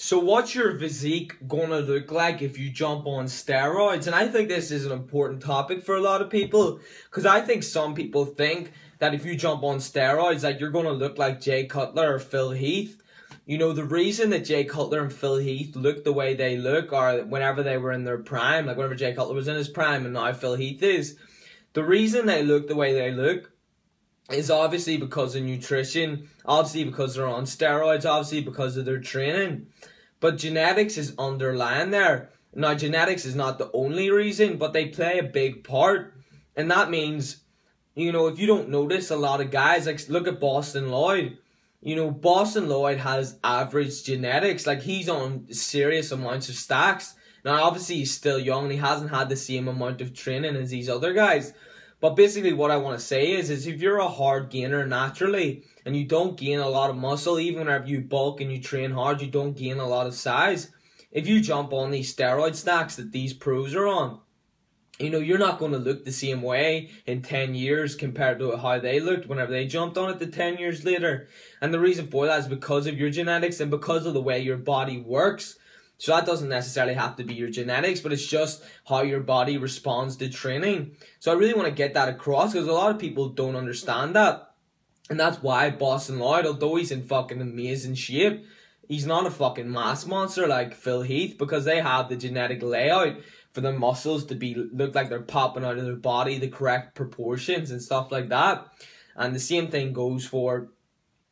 So what's your physique gonna look like if you jump on steroids? And I think this is an important topic for a lot of people, because I think some people think that if you jump on steroids, like, you're gonna look like Jay Cutler or Phil Heath. You know, the reason that Jay Cutler and Phil Heath look the way they look, or whenever they were in their prime, like whenever Jay Cutler was in his prime and now Phil Heath is, the reason they look the way they look is obviously because of nutrition, obviously because they're on steroids, obviously because of their training. But genetics is underlying there. Now, genetics is not the only reason, but they play a big part. And that means, you know, if you don't notice, a lot of guys, like, look at Boston Lloyd. You know, Boston Lloyd has average genetics. Like, he's on serious amounts of stacks. Now, obviously, he's still young and he hasn't had the same amount of training as these other guys. But basically what I want to say is if you're a hard gainer naturally and you don't gain a lot of muscle, even whenever you bulk and you train hard, you don't gain a lot of size. If you jump on these steroid stacks that these pros are on, you know, you're not going to look the same way in 10 years compared to how they looked whenever they jumped on it 10 years later. And the reason for that is because of your genetics and because of the way your body works. So that doesn't necessarily have to be your genetics, but it's just how your body responds to training. So I really want to get that across because a lot of people don't understand that. And that's why Boston Lloyd, although he's in fucking amazing shape, he's not a fucking mass monster like Phil Heath, because they have the genetic layout for their muscles to look like they're popping out of their body, the correct proportions and stuff like that. And the same thing goes for,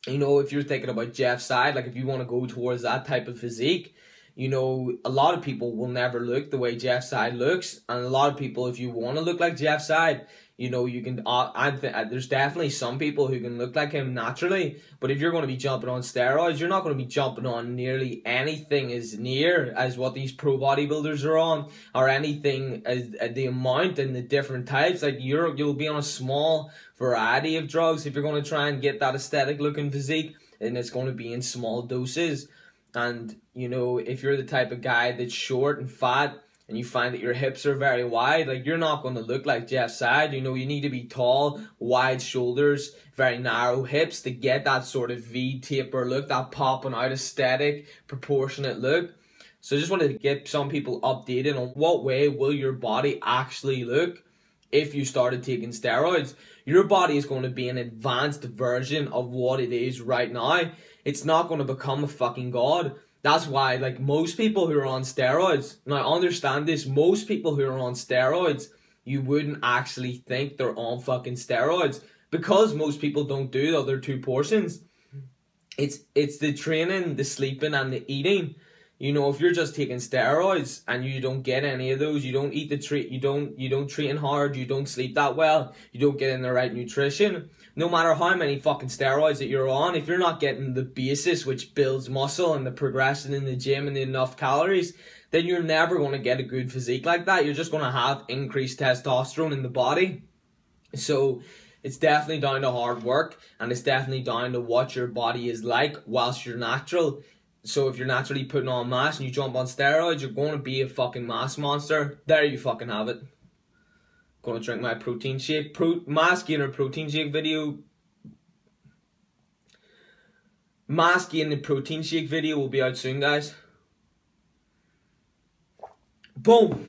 you know, if you're thinking about Jeff Seid, like if you want to go towards that type of physique, you know, a lot of people will never look the way Jeff Seid looks. And a lot of people, if you want to look like Jeff Seid, you know, you can, there's definitely some people who can look like him naturally. But if you're going to be jumping on steroids, you're not going to be jumping on nearly anything as near as what these pro bodybuilders are on, or anything as the amount and the different types. Like, you'll be on a small variety of drugs if you're going to try and get that aesthetic looking physique, and it's going to be in small doses. And, you know, if you're the type of guy that's short and fat and you find that your hips are very wide, like, you're not going to look like Jeff Seid. You know, you need to be tall, wide shoulders, very narrow hips to get that sort of V-taper look, that popping out aesthetic, proportionate look. So I just wanted to get some people updated on what way will your body actually look if you started taking steroids. Your body is going to be an advanced version of what it is right now. It's not going to become a fucking god. That's why, like, most people who are on steroids, now understand this, most people who are on steroids, you wouldn't actually think they're on fucking steroids, because most people don't do the other two portions. It's the training, the sleeping, and the eating. You know, if you're just taking steroids and you don't get any of those, you don't eat you don't train hard, you don't sleep that well, you don't get in the right nutrition, no matter how many fucking steroids that you're on, if you're not getting the basis which builds muscle and the progression in the gym and enough calories, then you're never going to get a good physique like that. You're just going to have increased testosterone in the body. So it's definitely down to hard work, and it's definitely down to what your body is like whilst you're natural. So if you're naturally putting on mass and you jump on steroids, you're going to be a fucking mass monster. There you fucking have it. Going to drink my protein shake. Mass gainer protein shake video. Mass gainer protein shake video will be out soon, guys. Boom.